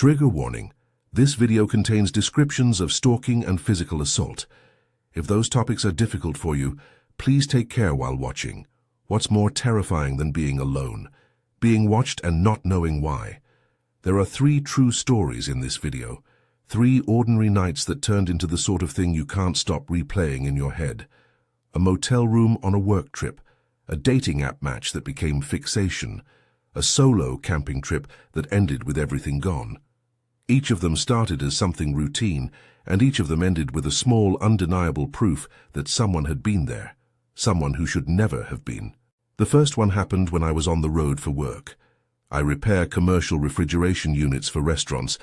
Trigger warning. This video contains descriptions of stalking and physical assault. If those topics are difficult for you, please take care while watching. What's more terrifying than being alone? Being watched and not knowing why. There are 3 true stories in this video. 3 ordinary nights that turned into the sort of thing you can't stop replaying in your head. A motel room on a work trip. A dating app match that became fixation. A solo camping trip that ended with everything gone. Each of them started as something routine, and each of them ended with a small, undeniable proof that someone had been there. Someone who should never have been. The first one happened when I was on the road for work. I repair commercial refrigeration units for restaurants,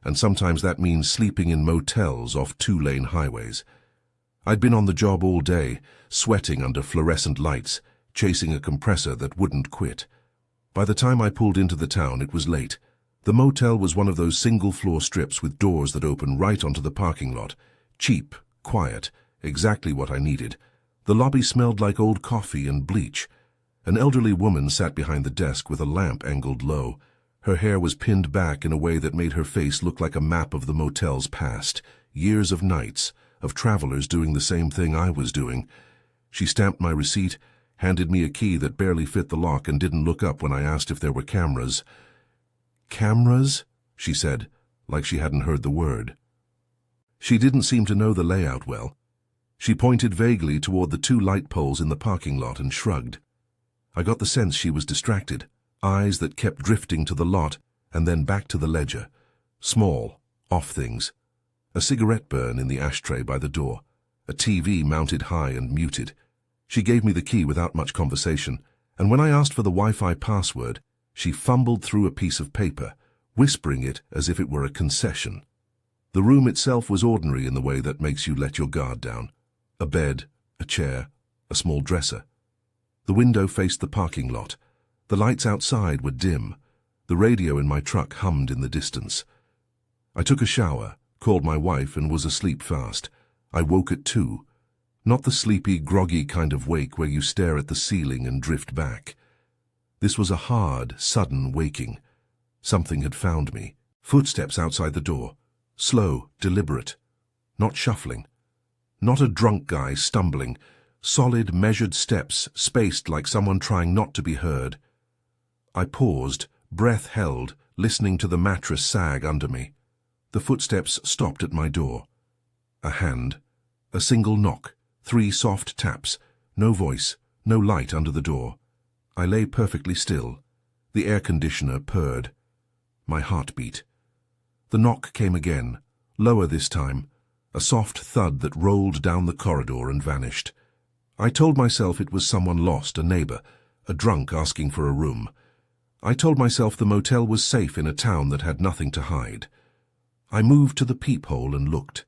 and sometimes that means sleeping in motels off 2-lane highways. I'd been on the job all day, sweating under fluorescent lights, chasing a compressor that wouldn't quit. By the time I pulled into the town, it was late. The motel was one of those single-floor strips with doors that open right onto the parking lot. Cheap, quiet, exactly what I needed. The lobby smelled like old coffee and bleach. An elderly woman sat behind the desk with a lamp angled low. Her hair was pinned back in a way that made her face look like a map of the motel's past. Years of nights, of travelers doing the same thing I was doing. She stamped my receipt, handed me a key that barely fit the lock, and didn't look up when I asked if there were cameras. "Cameras?" she said, like she hadn't heard the word. She didn't seem to know the layout well. She pointed vaguely toward the 2 light poles in the parking lot and shrugged. I got the sense she was distracted, eyes that kept drifting to the lot and then back to the ledger. Small, off things. A cigarette burn in the ashtray by the door. A TV mounted high and muted. She gave me the key without much conversation, and when I asked for the Wi-Fi password, she fumbled through a piece of paper, whispering it as if it were a concession. The room itself was ordinary in the way that makes you let your guard down. A bed, a chair, a small dresser. The window faced the parking lot. The lights outside were dim. The radio in my truck hummed in the distance. I took a shower, called my wife, and was asleep fast. I woke at 2. Not the sleepy, groggy kind of wake where you stare at the ceiling and drift back. This was a hard, sudden waking. Something had found me. Footsteps outside the door. Slow, deliberate. Not shuffling. Not a drunk guy stumbling. Solid, measured steps, spaced like someone trying not to be heard. I paused, breath held, listening to the mattress sag under me. The footsteps stopped at my door. A hand. A single knock. 3 soft taps. No voice, no light under the door. I lay perfectly still. The air conditioner purred. My heart beat. The knock came again, lower this time, a soft thud that rolled down the corridor and vanished. I told myself it was someone lost, a neighbor, a drunk asking for a room. I told myself the motel was safe in a town that had nothing to hide. I moved to the peephole and looked.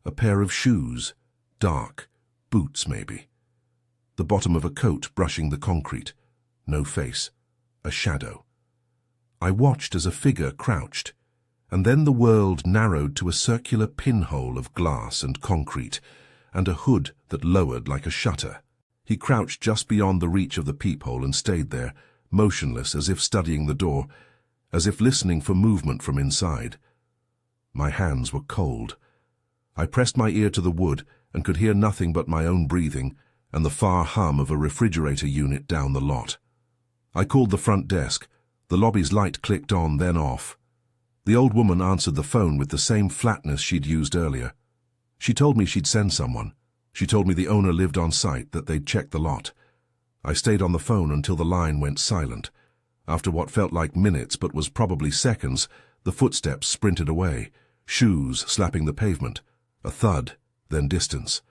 A pair of shoes, dark, boots maybe. The bottom of a coat brushing the concrete. No face. A shadow. I watched as a figure crouched, and then the world narrowed to a circular pinhole of glass and concrete, and a hood that lowered like a shutter. He crouched just beyond the reach of the peephole and stayed there, motionless, as if studying the door, as if listening for movement from inside. My hands were cold. I pressed my ear to the wood and could hear nothing but my own breathing and the far hum of a refrigerator unit down the lot. I called the front desk. The lobby's light clicked on, then off. The old woman answered the phone with the same flatness she'd used earlier. She told me she'd send someone. She told me the owner lived on site, that they'd check the lot. I stayed on the phone until the line went silent. After what felt like minutes but was probably seconds, the footsteps sprinted away, shoes slapping the pavement. A thud, then distance.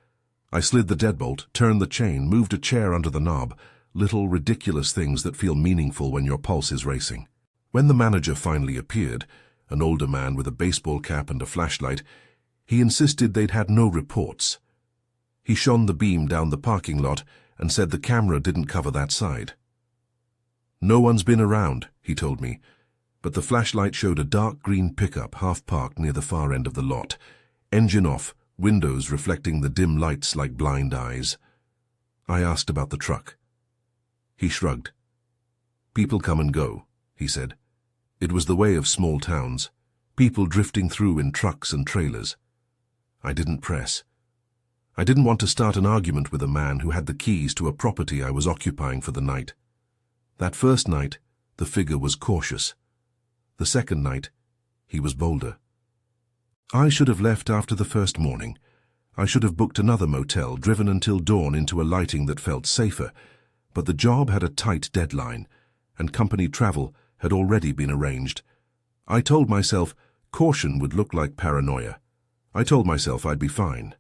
I slid the deadbolt, turned the chain, moved a chair under the knob, little ridiculous things that feel meaningful when your pulse is racing. When the manager finally appeared, an older man with a baseball cap and a flashlight, he insisted they'd had no reports. He shone the beam down the parking lot and said the camera didn't cover that side. "No one's been around," he told me, but the flashlight showed a dark green pickup half-parked near the far end of the lot. Engine off, windows reflecting the dim lights like blind eyes. I asked about the truck. He shrugged. "People come and go," he said. "It was the way of small towns. People drifting through in trucks and trailers. I didn't press. I didn't want to start an argument with a man who had the keys to a property I was occupying for the night. That first night, the figure was cautious. The second night, he was bolder. I should have left after the first morning. I should have booked another motel, driven until dawn into a lighting that felt safer, but the job had a tight deadline, and company travel had already been arranged. I told myself caution would look like paranoia. I told myself I'd be fine.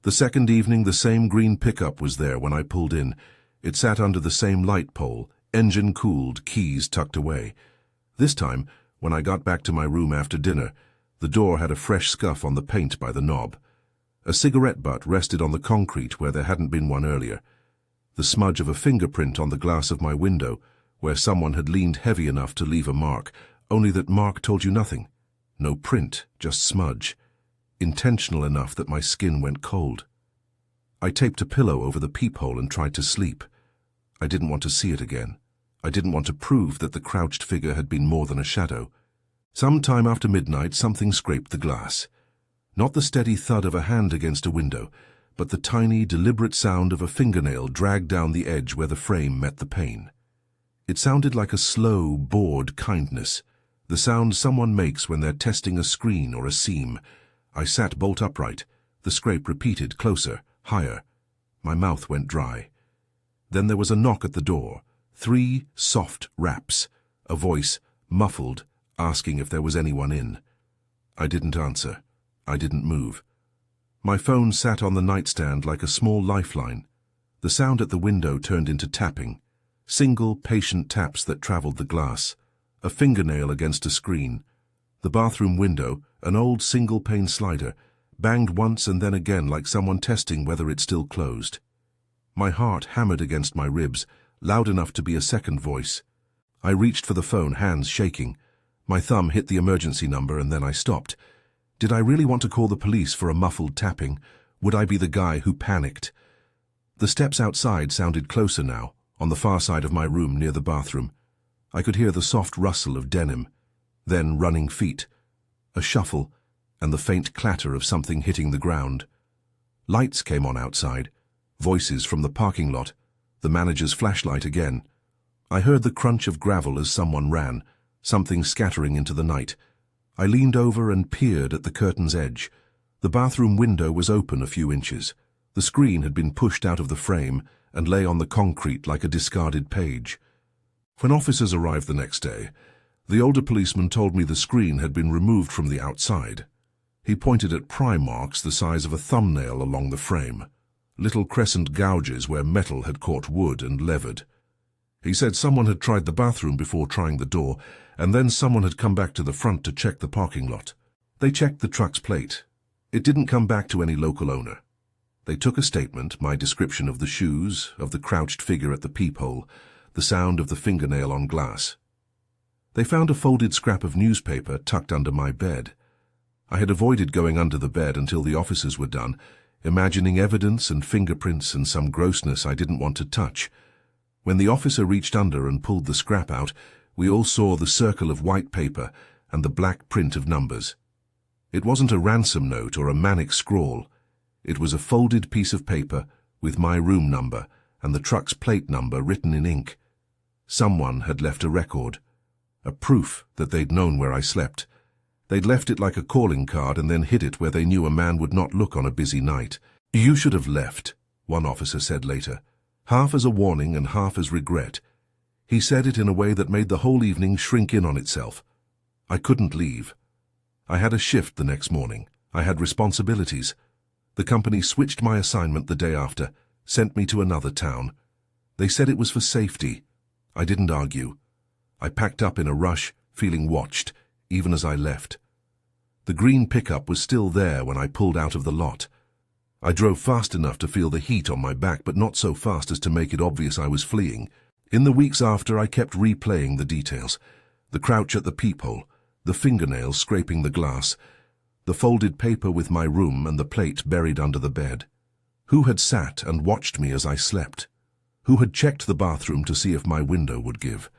The second evening, the same green pickup was there when I pulled in. It sat under the same light pole, engine cooled, keys tucked away. This time, when I got back to my room after dinner, the door had a fresh scuff on the paint by the knob. A cigarette butt rested on the concrete where there hadn't been one earlier. The smudge of a fingerprint on the glass of my window, where someone had leaned heavy enough to leave a mark, only that mark told you nothing. No print, just smudge. Intentional enough that my skin went cold. I taped a pillow over the peephole and tried to sleep. I didn't want to see it again. I didn't want to prove that the crouched figure had been more than a shadow. Some time after midnight, something scraped the glass. Not the steady thud of a hand against a window, but the tiny, deliberate sound of a fingernail dragged down the edge where the frame met the pane. It sounded like a slow, bored kindness, the sound someone makes when they're testing a screen or a seam. I sat bolt upright. The scrape repeated, closer, higher. My mouth went dry. Then there was a knock at the door. 3 soft raps. A voice, muffled, asking if there was anyone in. I didn't answer. I didn't move. My phone sat on the nightstand like a small lifeline. The sound at the window turned into tapping. Single, patient taps that traveled the glass. A fingernail against a screen. The bathroom window, an old single-pane slider, banged once and then again like someone testing whether it still closed. My heart hammered against my ribs, loud enough to be a second voice. I reached for the phone, hands shaking. My thumb hit the emergency number and then I stopped. Did I really want to call the police for a muffled tapping? Would I be the guy who panicked? The steps outside sounded closer now, on the far side of my room near the bathroom. I could hear the soft rustle of denim, then running feet, a shuffle, and the faint clatter of something hitting the ground. Lights came on outside, voices from the parking lot, the manager's flashlight again. I heard the crunch of gravel as someone ran, something scattering into the night. I leaned over and peered at the curtain's edge. The bathroom window was open a few inches. The screen had been pushed out of the frame and lay on the concrete like a discarded page. When officers arrived the next day, the older policeman told me the screen had been removed from the outside. He pointed at pry marks the size of a thumbnail along the frame, little crescent gouges where metal had caught wood and levered. He said someone had tried the bathroom before trying the door, and then someone had come back to the front to check the parking lot. They checked the truck's plate. It didn't come back to any local owner. They took a statement, my description of the shoes, of the crouched figure at the peephole, the sound of the fingernail on glass. They found a folded scrap of newspaper tucked under my bed. I had avoided going under the bed until the officers were done, imagining evidence and fingerprints and some grossness I didn't want to touch. When the officer reached under and pulled the scrap out, we all saw the circle of white paper and the black print of numbers. It wasn't a ransom note or a manic scrawl. It was a folded piece of paper with my room number and the truck's plate number written in ink. Someone had left a record, a proof that they'd known where I slept. They'd left it like a calling card and then hid it where they knew a man would not look on a busy night. "You should have left," one officer said later, half as a warning and half as regret. He said it in a way that made the whole evening shrink in on itself. I couldn't leave. I had a shift the next morning. I had responsibilities. The company switched my assignment the day after, sent me to another town. They said it was for safety. I didn't argue. I packed up in a rush, feeling watched, even as I left. The green pickup was still there when I pulled out of the lot. I drove fast enough to feel the heat on my back, but not so fast as to make it obvious I was fleeing. In the weeks after, I kept replaying the details. The crouch at the peephole, the fingernails scraping the glass, the folded paper with my room and the plate buried under the bed. Who had sat and watched me as I slept? Who had checked the bathroom to see if my window would give?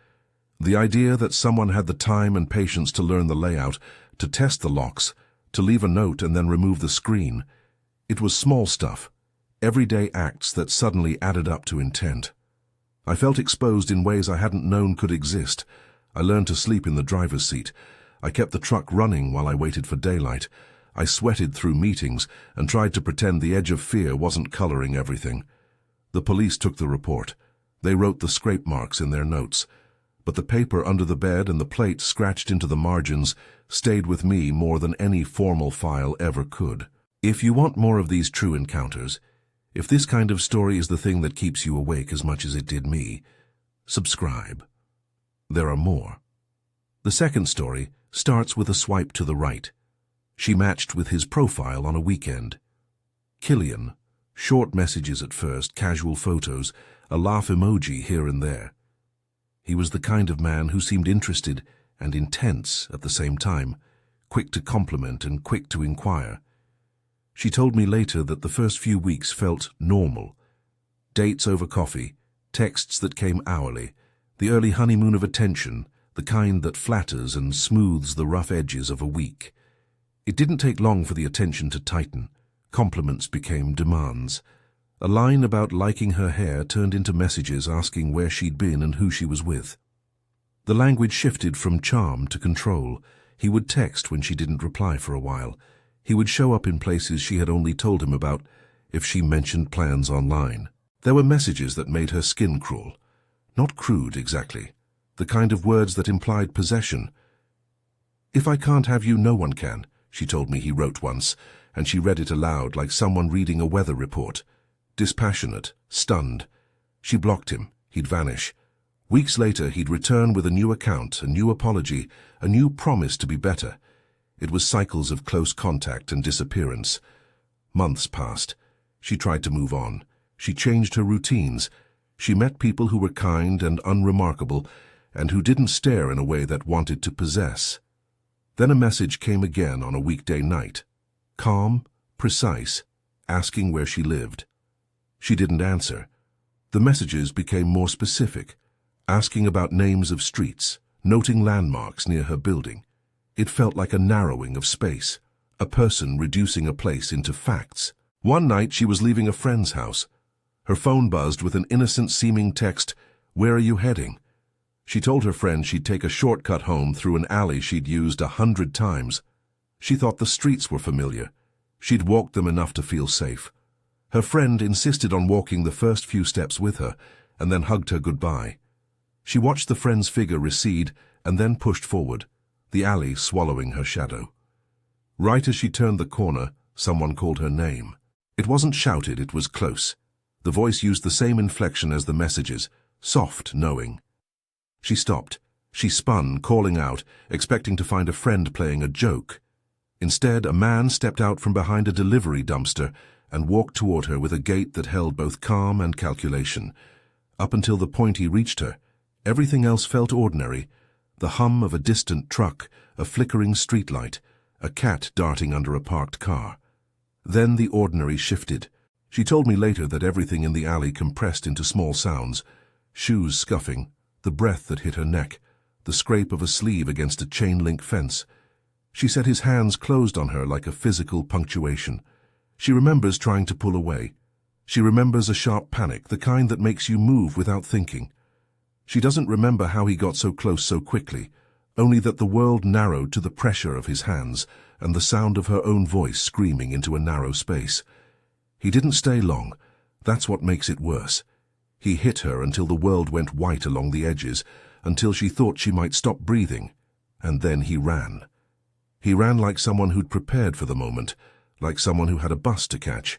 The idea that someone had the time and patience to learn the layout to test the locks, to leave a note and then remove the screen. It was small stuff, everyday acts that suddenly added up to intent. I felt exposed in ways I hadn't known could exist. I learned to sleep in the driver's seat. I kept the truck running while I waited for daylight. I sweated through meetings and tried to pretend the edge of fear wasn't coloring everything. The police took the report. They wrote the scrape marks in their notes. But the paper under the bed and the plate scratched into the margins stayed with me more than any formal file ever could. If you want more of these true encounters, if this kind of story is the thing that keeps you awake as much as it did me, subscribe. There are more. The second story starts with a swipe to the right. She matched with his profile on a weekend. Killian. Short messages at first, casual photos, a laugh emoji here and there. He was the kind of man who seemed interested and intense at the same time, quick to compliment and quick to inquire. She told me later that the first few weeks felt normal. Dates over coffee, texts that came hourly, the early honeymoon of attention, the kind that flatters and smooths the rough edges of a week. It didn't take long for the attention to tighten. Compliments became demands. A line about liking her hair turned into messages asking where she'd been and who she was with. The language shifted from charm to control. He would text when she didn't reply for a while. He would show up in places she had only told him about if she mentioned plans online. There were messages that made her skin crawl. Not crude, exactly. The kind of words that implied possession. "If I can't have you, no one can," she told me he wrote once, and she read it aloud like someone reading a weather report. Dispassionate, stunned. She blocked him. He'd vanish. Weeks later, he'd return with a new account, a new apology, a new promise to be better. It was cycles of close contact and disappearance. Months passed. She tried to move on. She changed her routines. She met people who were kind and unremarkable, and who didn't stare in a way that wanted to possess. Then a message came again on a weekday night. Calm, precise, asking where she lived. She didn't answer. The messages became more specific, asking about names of streets, noting landmarks near her building. It felt like a narrowing of space, a person reducing a place into facts. One night she was leaving a friend's house. Her phone buzzed with an innocent-seeming text, "Where are you heading?" She told her friend she'd take a shortcut home through an alley she'd used 100 times. She thought the streets were familiar. She'd walked them enough to feel safe. Her friend insisted on walking the first few steps with her, and then hugged her goodbye. She watched the friend's figure recede, and then pushed forward, the alley swallowing her shadow. Right as she turned the corner, someone called her name. It wasn't shouted, it was close. The voice used the same inflection as the messages, soft, knowing. She stopped. She spun, calling out, expecting to find a friend playing a joke. Instead, a man stepped out from behind a delivery dumpster and walked toward her with a gait that held both calm and calculation. Up until the point he reached her, everything else felt ordinary. The hum of a distant truck, a flickering streetlight, a cat darting under a parked car. Then the ordinary shifted. She told me later that everything in the alley compressed into small sounds. Shoes scuffing, the breath that hit her neck, the scrape of a sleeve against a chain-link fence. She said his hands closed on her like a physical punctuation. She remembers trying to pull away. She remembers a sharp panic, the kind that makes you move without thinking. She doesn't remember how he got so close so quickly, only that the world narrowed to the pressure of his hands and the sound of her own voice screaming into a narrow space. He didn't stay long. That's what makes it worse. He hit her until the world went white along the edges, until she thought she might stop breathing, and then he ran. He ran like someone who'd prepared for the moment, like someone who had a bus to catch.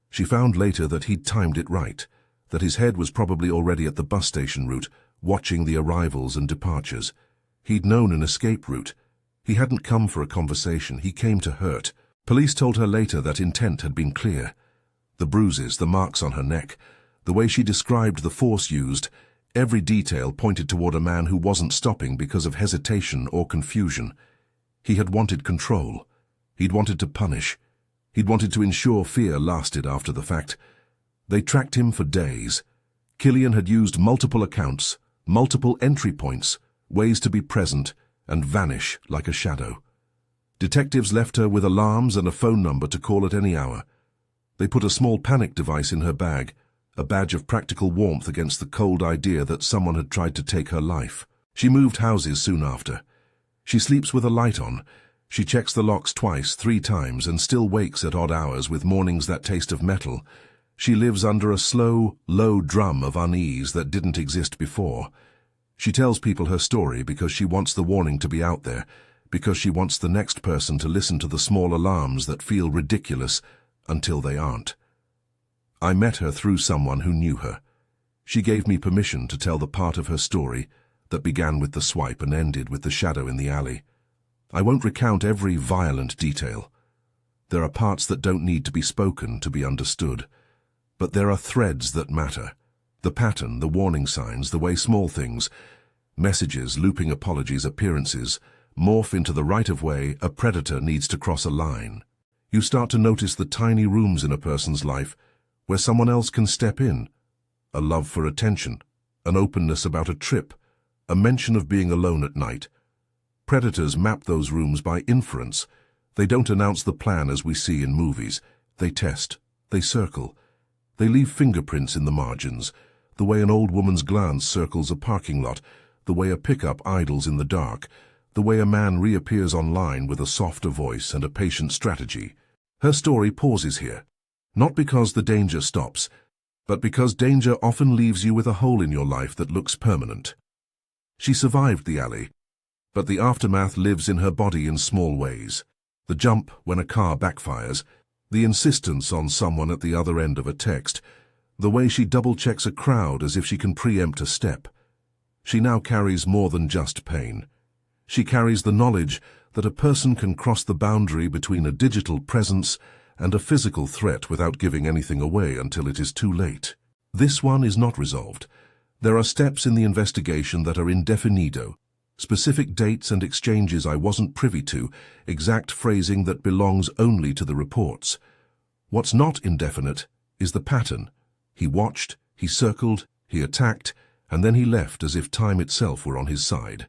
She found later that he'd timed it right, that his head was probably already at the bus station route, watching the arrivals and departures. He'd known an escape route. He hadn't come for a conversation, he came to hurt. Police told her later that intent had been clear. The bruises, the marks on her neck, the way she described the force used, every detail pointed toward a man who wasn't stopping because of hesitation or confusion. He had wanted control. He'd wanted to punish. He'd wanted to ensure fear lasted after the fact. They tracked him for days. Killian had used multiple accounts, multiple entry points, ways to be present and vanish like a shadow. Detectives left her with alarms and a phone number to call at any hour. They put a small panic device in her bag, a badge of practical warmth against the cold idea that someone had tried to take her life. She moved houses soon after. She sleeps with a light on. She checks the locks twice, 3 times, and still wakes at odd hours with mornings that taste of metal. She lives under a slow, low drum of unease that didn't exist before. She tells people her story because she wants the warning to be out there, because she wants the next person to listen to the small alarms that feel ridiculous until they aren't. I met her through someone who knew her. She gave me permission to tell the part of her story that began with the swipe and ended with the shadow in the alley. I won't recount every violent detail. There are parts that don't need to be spoken to be understood. But there are threads that matter. The pattern, the warning signs, the way small things, messages, looping apologies, appearances, morph into the right-of-way a predator needs to cross a line. You start to notice the tiny rooms in a person's life where someone else can step in. A love for attention, an openness about a trip, a mention of being alone at night. Predators map those rooms by inference. They don't announce the plan as we see in movies. They test, they circle. They leave fingerprints in the margins, the way an old woman's glance circles a parking lot, the way a pickup idles in the dark, the way a man reappears online with a softer voice and a patient strategy. Her story pauses here, not because the danger stops, but because danger often leaves you with a hole in your life that looks permanent. She survived the alley, but the aftermath lives in her body in small ways. The jump when a car backfires, the insistence on someone at the other end of a text, the way she double-checks a crowd as if she can preempt a step. She now carries more than just pain. She carries the knowledge that a person can cross the boundary between a digital presence and a physical threat without giving anything away until it is too late. This one is not resolved. There are steps in the investigation that are indefinido, specific dates and exchanges I wasn't privy to, exact phrasing that belongs only to the reports. What's not indefinite is the pattern. He watched, he circled, he attacked, and then he left as if time itself were on his side.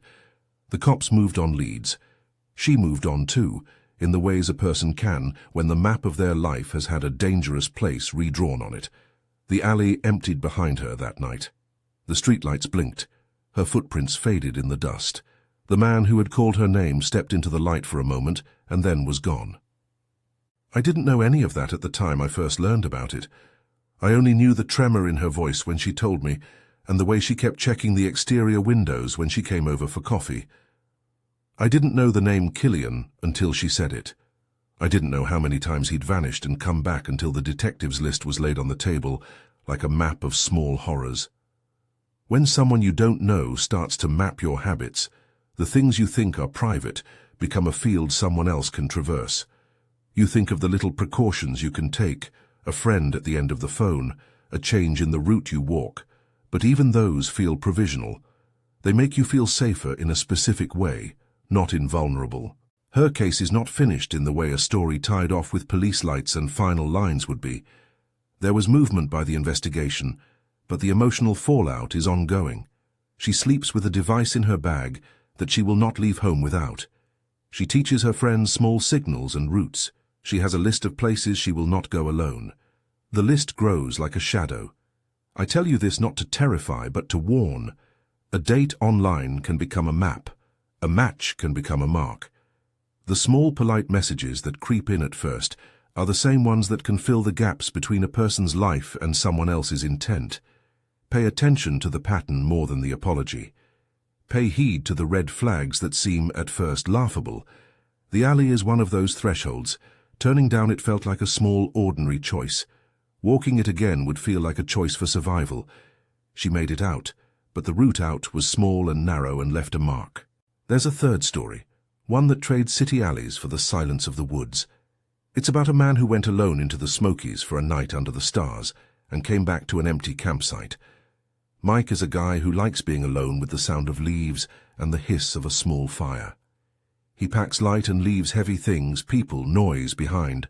The cops moved on leads. She moved on too, in the ways a person can when the map of their life has had a dangerous place redrawn on it. The alley emptied behind her that night. The streetlights blinked. Her footprints faded in the dust. The man who had called her name stepped into the light for a moment and then was gone. I didn't know any of that at the time I first learned about it. I only knew the tremor in her voice when she told me, and the way she kept checking the exterior windows when she came over for coffee. I didn't know the name Killian until she said it. I didn't know how many times he'd vanished and come back until the detectives' list was laid on the table, like a map of small horrors. When someone you don't know starts to map your habits, the things you think are private become a field someone else can traverse. You think of the little precautions you can take, a friend at the end of the phone, a change in the route you walk, but even those feel provisional. They make you feel safer in a specific way, not invulnerable. Her case is not finished in the way a story tied off with police lights and final lines would be. There was movement by the investigation, but the emotional fallout is ongoing. She sleeps with a device in her bag that she will not leave home without. She teaches her friends small signals and routes. She has a list of places she will not go alone. The list grows like a shadow. I tell you this not to terrify, but to warn. A date online can become a map. A match can become a mark. The small polite messages that creep in at first are the same ones that can fill the gaps between a person's life and someone else's intent. Pay attention to the pattern more than the apology. Pay heed to the red flags that seem at first laughable. The alley is one of those thresholds. Turning down it felt like a small, ordinary choice. Walking it again would feel like a choice for survival. She made it out, but the route out was small and narrow and left a mark. There's a third story, one that trades city alleys for the silence of the woods. It's about a man who went alone into the Smokies for a night under the stars and came back to an empty campsite. Mike is a guy who likes being alone with the sound of leaves and the hiss of a small fire. He packs light and leaves heavy things, people, noise behind.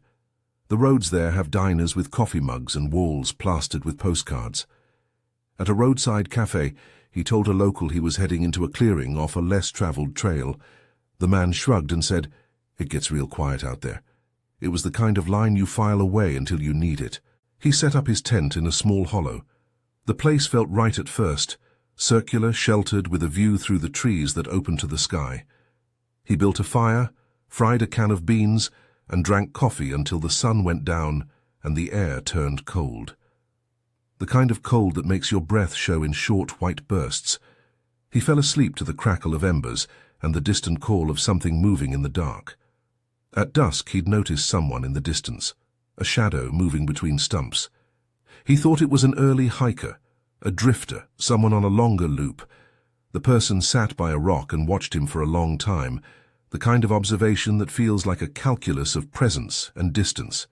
The roads there have diners with coffee mugs and walls plastered with postcards. At a roadside cafe, he told a local he was heading into a clearing off a less traveled trail. The man shrugged and said, It gets real quiet out there. It was the kind of line you file away until you need it. He set up his tent in a small hollow. The place felt right at first, circular, sheltered, with a view through the trees that opened to the sky. He built a fire, fried a can of beans, and drank coffee until the sun went down and the air turned cold. The kind of cold that makes your breath show in short white bursts. He fell asleep to the crackle of embers and the distant call of something moving in the dark. At dusk he'd noticed someone in the distance, a shadow moving between stumps. He thought it was an early hiker, a drifter, someone on a longer loop. The person sat by a rock and watched him for a long time, the kind of observation that feels like a calculus of presence and distance.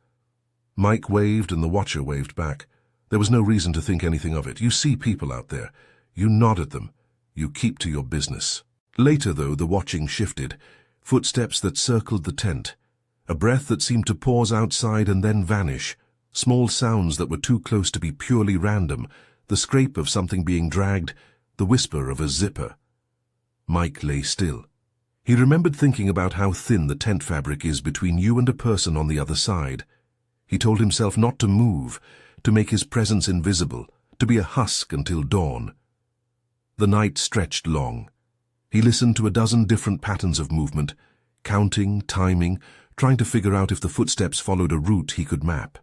Mike waved and the watcher waved back. There was no reason to think anything of it. You see people out there. You nod at them. You keep to your business. Later, though, the watching shifted. Footsteps that circled the tent. A breath that seemed to pause outside and then vanish. Small sounds that were too close to be purely random. The scrape of something being dragged. The whisper of a zipper. Mike lay still. He remembered thinking about how thin the tent fabric is between you and a person on the other side. He told himself not to move, to make his presence invisible, to be a husk until dawn. The night stretched long. He listened to a dozen different patterns of movement, counting, timing, trying to figure out if the footsteps followed a route he could map.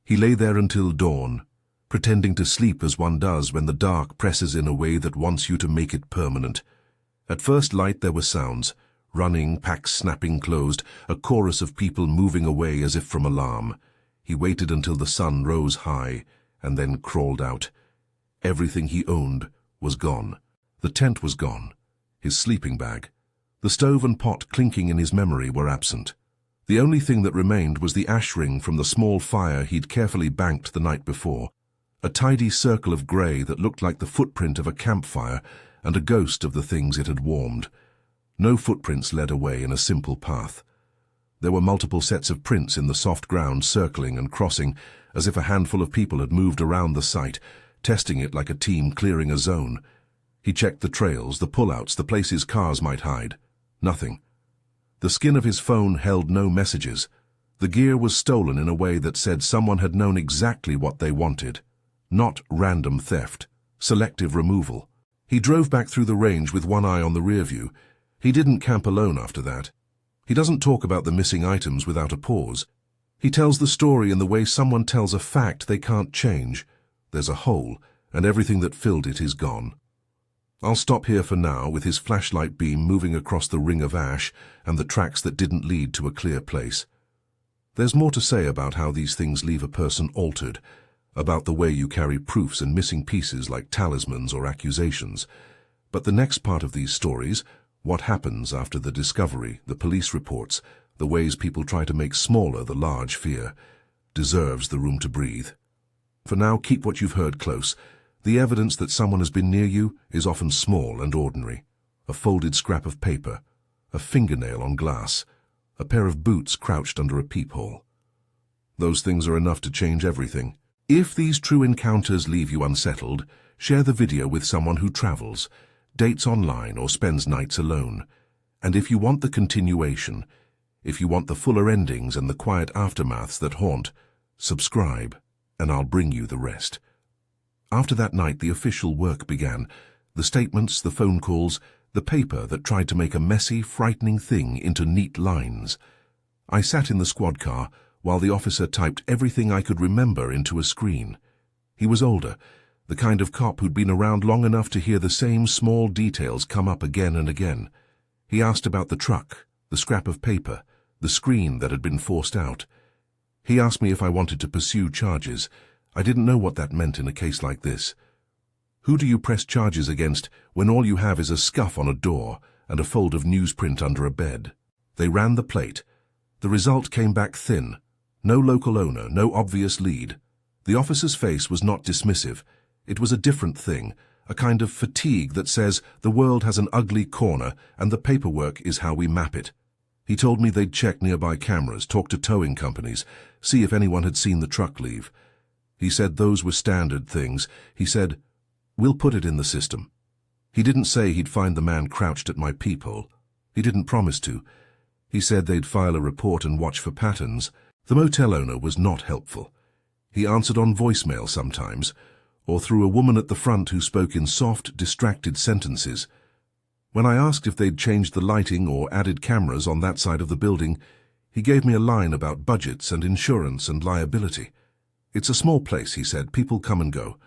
He lay there until dawn, pretending to sleep as one does when the dark presses in a way that wants you to make it permanent. At first light there were sounds, running, packs snapping closed, a chorus of people moving away as if from alarm. He waited until the sun rose high, and then crawled out. Everything he owned was gone. The tent was gone. His sleeping bag. The stove and pot clinking in his memory were absent. The only thing that remained was the ash ring from the small fire he'd carefully banked the night before. A tidy circle of grey that looked like the footprint of a campfire and a ghost of the things it had warmed. No footprints led away in a simple path. There were multiple sets of prints in the soft ground circling and crossing, as if a handful of people had moved around the site, testing it like a team clearing a zone. He checked the trails, the pullouts, the places cars might hide. Nothing. The skin of his phone held no messages. The gear was stolen in a way that said someone had known exactly what they wanted. Not random theft. Selective removal. He drove back through the range with one eye on the rear view. He didn't camp alone after that. He doesn't talk about the missing items without a pause. He tells the story in the way someone tells a fact they can't change. There's a hole, and everything that filled it is gone. I'll stop here for now, with his flashlight beam moving across the ring of ash and the tracks that didn't lead to a clear place. There's more to say about how these things leave a person altered, about the way you carry proofs and missing pieces like talismans or accusations. But the next part of these stories, what happens after the discovery, the police reports, the ways people try to make smaller the large fear, deserves the room to breathe. For now, keep what you've heard close. The evidence that someone has been near you is often small and ordinary. A folded scrap of paper, a fingernail on glass, a pair of boots crouched under a peephole. Those things are enough to change everything. If these true encounters leave you unsettled, share the video with someone who travels, dates online, or spends nights alone. And if you want the continuation, if you want the fuller endings and the quiet aftermaths that haunt, subscribe, and I'll bring you the rest. After that night, the official work began. The statements, the phone calls, the paper that tried to make a messy, frightening thing into neat lines. I sat in the squad car while the officer typed everything I could remember into a screen. He was older, the kind of cop who'd been around long enough to hear the same small details come up again and again. He asked about the truck, the scrap of paper, the screen that had been forced out. He asked me if I wanted to pursue charges. I didn't know what that meant in a case like this. Who do you press charges against when all you have is a scuff on a door and a fold of newsprint under a bed? They ran the plate. The result came back thin. No local owner, no obvious lead. The officer's face was not dismissive. It was a different thing, a kind of fatigue that says the world has an ugly corner and the paperwork is how we map it. He told me they'd check nearby cameras, talk to towing companies, see if anyone had seen the truck leave. He said those were standard things. He said, "We'll put it in the system." He didn't say he'd find the man crouched at my peephole. He didn't promise to. He said they'd file a report and watch for patterns. The motel owner was not helpful. He answered on voicemail sometimes, or through a woman at the front who spoke in soft, distracted sentences. When I asked if they'd changed the lighting or added cameras on that side of the building, he gave me a line about budgets and insurance and liability. It's a small place, he said. People come and go.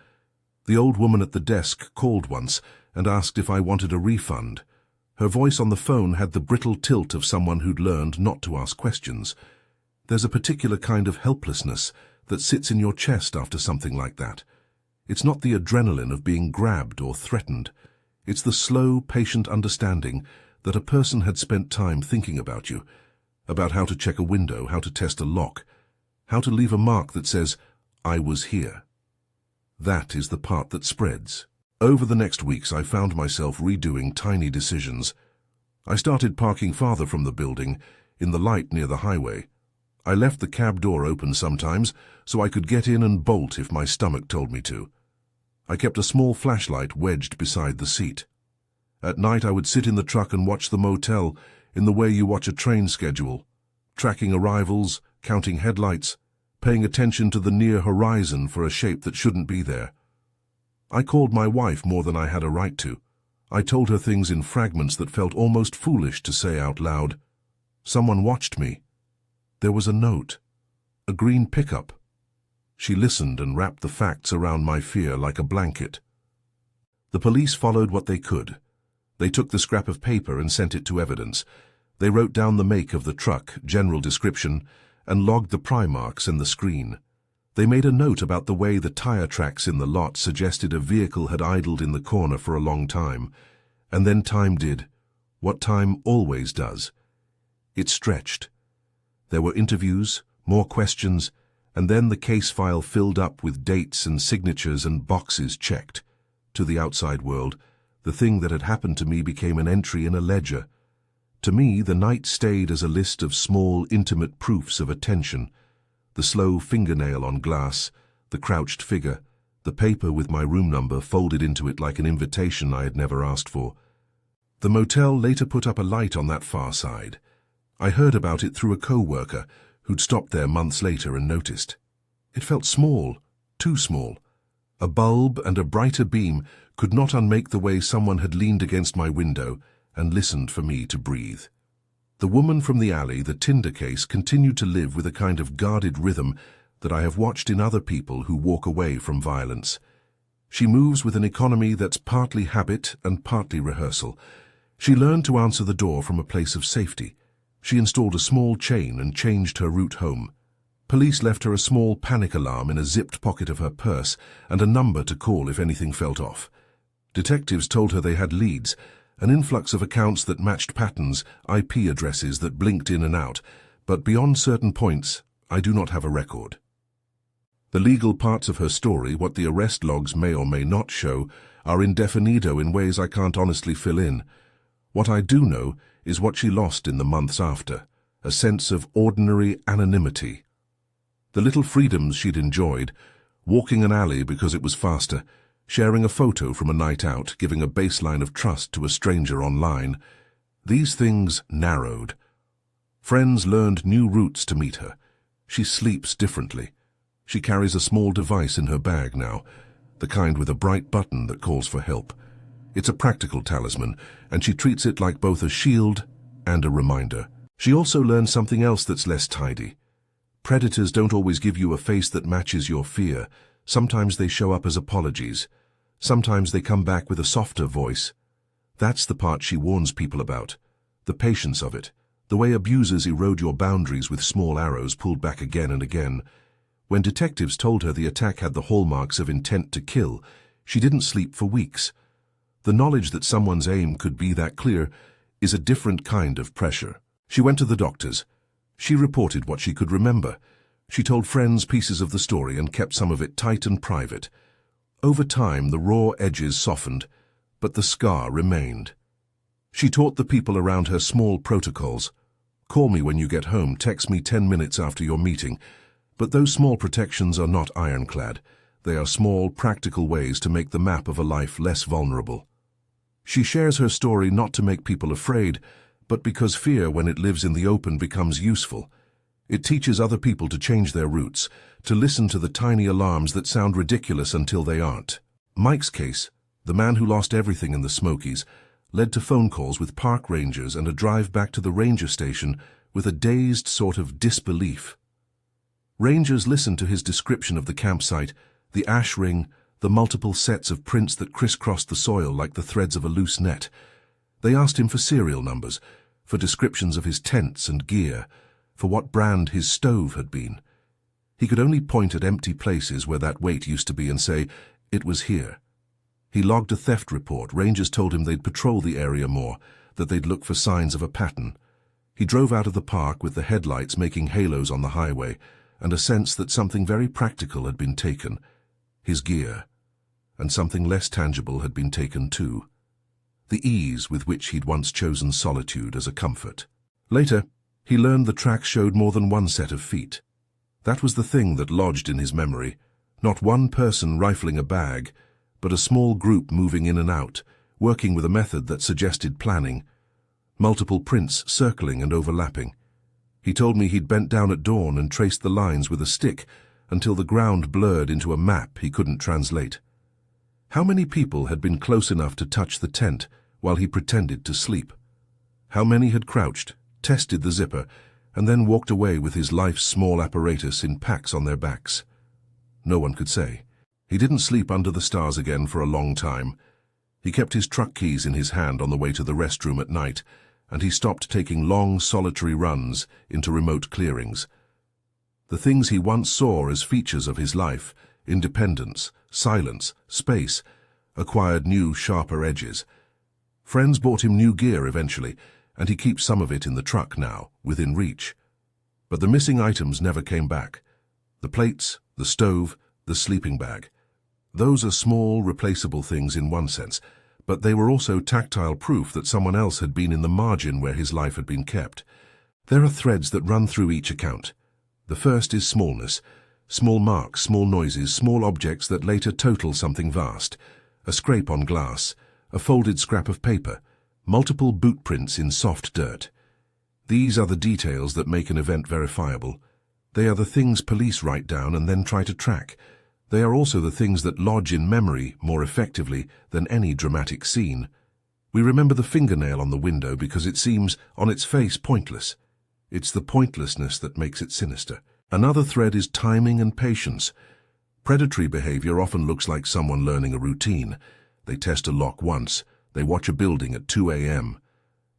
The old woman at the desk called once and asked if I wanted a refund. Her voice on the phone had the brittle tilt of someone who'd learned not to ask questions. There's a particular kind of helplessness that sits in your chest after something like that. It's not the adrenaline of being grabbed or threatened. It's the slow, patient understanding that a person had spent time thinking about you, about how to check a window, how to test a lock, how to leave a mark that says, "I was here." That is the part that spreads. Over the next weeks, I found myself redoing tiny decisions. I started parking farther from the building, in the light near the highway. I left the cab door open sometimes, so I could get in and bolt if my stomach told me to. I kept a small flashlight wedged beside the seat. At night, I would sit in the truck and watch the motel in the way you watch a train schedule, tracking arrivals, counting headlights, paying attention to the near horizon for a shape that shouldn't be there. I called my wife more than I had a right to. I told her things in fragments that felt almost foolish to say out loud. Someone watched me. There was a note, a green pickup. She listened and wrapped the facts around my fear like a blanket. The police followed what they could. They took the scrap of paper and sent it to evidence. They wrote down the make of the truck, general description, and logged the pry marks and the screen. They made a note about the way the tire tracks in the lot suggested a vehicle had idled in the corner for a long time. And then time did what time always does. It stretched. There were interviews, more questions, and then the case file filled up with dates and signatures and boxes checked. To the outside world, the thing that had happened to me became an entry in a ledger. To me, the night stayed as a list of small, intimate proofs of attention. The slow fingernail on glass, the crouched figure, the paper with my room number folded into it like an invitation I had never asked for. The motel later put up a light on that far side. I heard about it through a co-worker who'd stopped there months later and noticed. It felt small, too small. A bulb and a brighter beam could not unmake the way someone had leaned against my window and listened for me to breathe. The woman from the alley, the Tinder case, continued to live with a kind of guarded rhythm that I have watched in other people who walk away from violence. She moves with an economy that's partly habit and partly rehearsal. She learned to answer the door from a place of safety. She installed a small chain and changed her route home. Police left her a small panic alarm in a zipped pocket of her purse and a number to call if anything felt off. Detectives told her they had leads, an influx of accounts that matched patterns, IP addresses that blinked in and out, but beyond certain points, I do not have a record. The legal parts of her story, what the arrest logs may or may not show, are indefinido in ways I can't honestly fill in. What I do know is what she lost in the months after, a sense of ordinary anonymity. The little freedoms she'd enjoyed, walking an alley because it was faster, sharing a photo from a night out, giving a baseline of trust to a stranger online, these things narrowed. Friends learned new routes to meet her. She sleeps differently. She carries a small device in her bag now, the kind with a bright button that calls for help. It's a practical talisman, and she treats it like both a shield and a reminder. She also learned something else that's less tidy. Predators don't always give you a face that matches your fear. Sometimes they show up as apologies. Sometimes they come back with a softer voice. That's the part she warns people about. The patience of it. The way abusers erode your boundaries with small arrows pulled back again and again. When detectives told her the attack had the hallmarks of intent to kill, she didn't sleep for weeks. The knowledge that someone's aim could be that clear is a different kind of pressure. She went to the doctors. She reported what she could remember. She told friends pieces of the story and kept some of it tight and private. Over time, the raw edges softened, but the scar remained. She taught the people around her small protocols. Call me when you get home, text me 10 minutes after your meeting. But those small protections are not ironclad. They are small, practical ways to make the map of a life less vulnerable. She shares her story not to make people afraid, but because fear, when it lives in the open, becomes useful. It teaches other people to change their routes, to listen to the tiny alarms that sound ridiculous until they aren't. Mike's case, the man who lost everything in the Smokies, led to phone calls with park rangers and a drive back to the ranger station with a dazed sort of disbelief. Rangers listened to his description of the campsite, the ash ring, the multiple sets of prints that crisscrossed the soil like the threads of a loose net. They asked him for serial numbers, for descriptions of his tents and gear, for what brand his stove had been. He could only point at empty places where that weight used to be and say, "It was here." He logged a theft report. Rangers told him they'd patrol the area more, that they'd look for signs of a pattern. He drove out of the park with the headlights making halos on the highway, and a sense that something very practical had been taken, his gear, and something less tangible had been taken too, the ease with which he'd once chosen solitude as a comfort. Later, he learned the tracks showed more than one set of feet. That was the thing that lodged in his memory, not one person rifling a bag, but a small group moving in and out, working with a method that suggested planning, multiple prints circling and overlapping. He told me he'd bent down at dawn and traced the lines with a stick until the ground blurred into a map he couldn't translate. How many people had been close enough to touch the tent while he pretended to sleep? How many had crouched, tested the zipper, and then walked away with his life's small apparatus in packs on their backs? No one could say. He didn't sleep under the stars again for a long time. He kept his truck keys in his hand on the way to the restroom at night, and he stopped taking long, solitary runs into remote clearings. The things he once saw as features of his life, independence, silence, space, acquired new, sharper edges. Friends bought him new gear eventually, and he keeps some of it in the truck now, within reach. But the missing items never came back. The plates, the stove, the sleeping bag. Those are small, replaceable things in one sense, but they were also tactile proof that someone else had been in the margin where his life had been kept. There are threads that run through each account. The first is smallness. Small marks, small noises, small objects that later total something vast. A scrape on glass, a folded scrap of paper, multiple boot prints in soft dirt. These are the details that make an event verifiable. They are the things police write down and then try to track. They are also the things that lodge in memory more effectively than any dramatic scene. We remember the fingernail on the window because it seems, on its face, pointless. It's the pointlessness that makes it sinister. Another thread is timing and patience. Predatory behavior often looks like someone learning a routine. They test a lock once. They watch a building at 2 a.m.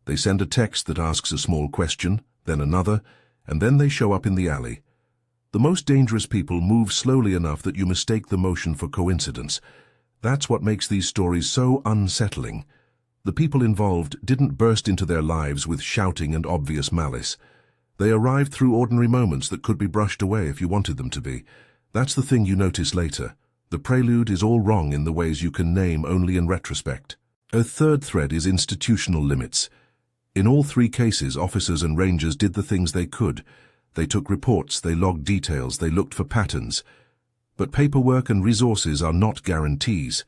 They send a text that asks a small question, then another, and then they show up in the alley. The most dangerous people move slowly enough that you mistake the motion for coincidence. That's what makes these stories so unsettling. The people involved didn't burst into their lives with shouting and obvious malice. They arrived through ordinary moments that could be brushed away if you wanted them to be. That's the thing you notice later. The prelude is all wrong in the ways you can name only in retrospect. A third thread is institutional limits. In all three cases, officers and rangers did the things they could. They took reports, they logged details, they looked for patterns. But paperwork and resources are not guarantees.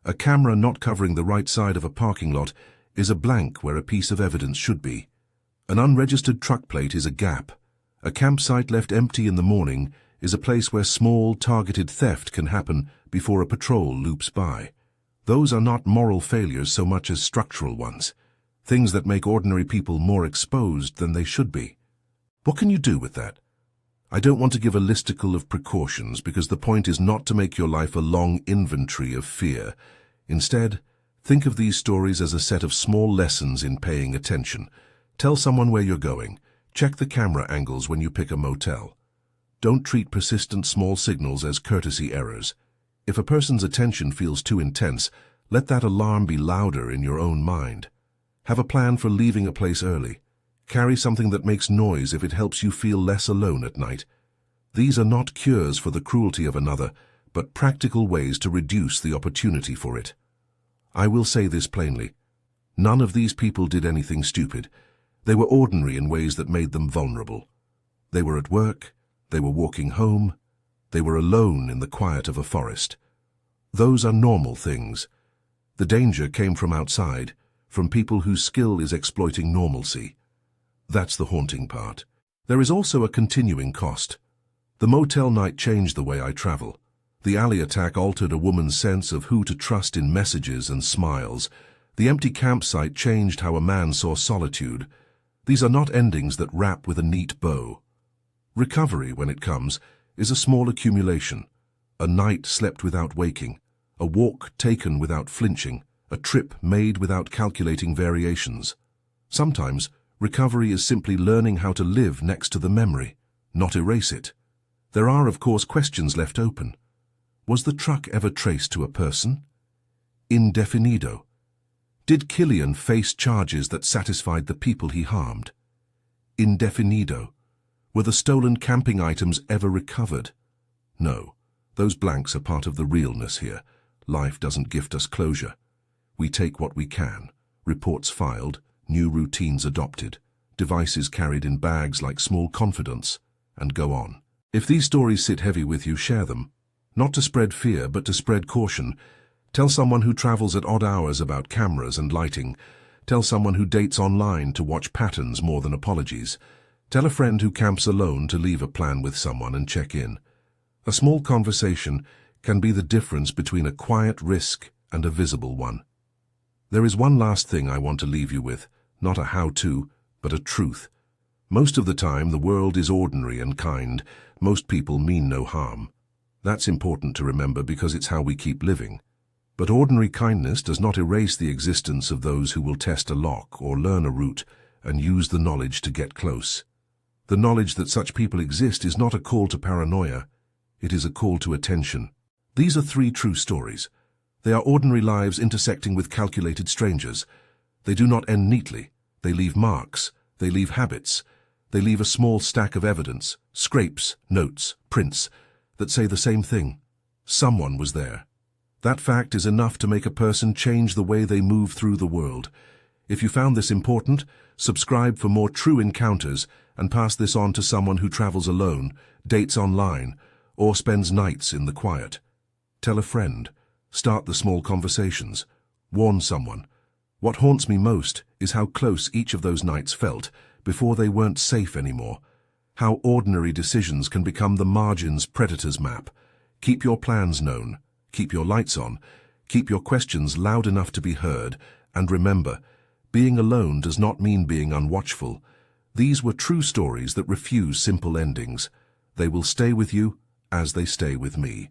A camera not covering the right side of a parking lot is a blank where a piece of evidence should be. An unregistered truck plate is a gap. A campsite left empty in the morning is a place where small, targeted theft can happen before a patrol loops by. Those are not moral failures so much as structural ones. Things that make ordinary people more exposed than they should be. What can you do with that? I don't want to give a listicle of precautions because the point is not to make your life a long inventory of fear. Instead, think of these stories as a set of small lessons in paying attention. Tell someone where you're going. Check the camera angles when you pick a motel. Don't treat persistent small signals as courtesy errors. If a person's attention feels too intense, let that alarm be louder in your own mind. Have a plan for leaving a place early. Carry something that makes noise if it helps you feel less alone at night. These are not cures for the cruelty of another, but practical ways to reduce the opportunity for it. I will say this plainly. None of these people did anything stupid. They were ordinary in ways that made them vulnerable. They were at work, they were walking home, they were alone in the quiet of a forest. Those are normal things. The danger came from outside, from people whose skill is exploiting normalcy. That's the haunting part. There is also a continuing cost. The motel night changed the way I travel. The alley attack altered a woman's sense of who to trust in messages and smiles. The empty campsite changed how a man saw solitude. These are not endings that wrap with a neat bow. Recovery, when it comes, is a small accumulation. A night slept without waking, a walk taken without flinching, a trip made without calculating variations. Sometimes, recovery is simply learning how to live next to the memory, not erase it. There are, of course, questions left open. Was the truck ever traced to a person? Indefinido. Did Killian face charges that satisfied the people he harmed? Indefinido. Were the stolen camping items ever recovered? No. Those blanks are part of the realness here. Life doesn't gift us closure. We take what we can. Reports filed, new routines adopted, devices carried in bags like small confidants, and go on. If these stories sit heavy with you, share them. Not to spread fear, but to spread caution. Tell someone who travels at odd hours about cameras and lighting. Tell someone who dates online to watch patterns more than apologies. Tell a friend who camps alone to leave a plan with someone and check in. A small conversation can be the difference between a quiet risk and a visible one. There is one last thing I want to leave you with, not a how-to, but a truth. Most of the time, the world is ordinary and kind. Most people mean no harm. That's important to remember because it's how we keep living. But ordinary kindness does not erase the existence of those who will test a lock or learn a route and use the knowledge to get close. The knowledge that such people exist is not a call to paranoia. It is a call to attention. These are 3 true stories. They are ordinary lives intersecting with calculated strangers. They do not end neatly. They leave marks. They leave habits. They leave a small stack of evidence, scrapes, notes, prints, that say the same thing. Someone was there. That fact is enough to make a person change the way they move through the world. If you found this important, subscribe for more true encounters and pass this on to someone who travels alone, dates online, or spends nights in the quiet. Tell a friend. Start the small conversations. Warn someone. What haunts me most is how close each of those nights felt before they weren't safe anymore. How ordinary decisions can become the margins predators map. Keep your plans known. Keep your lights on. Keep your questions loud enough to be heard. And remember, being alone does not mean being unwatchful. These were true stories that refuse simple endings. They will stay with you as they stay with me.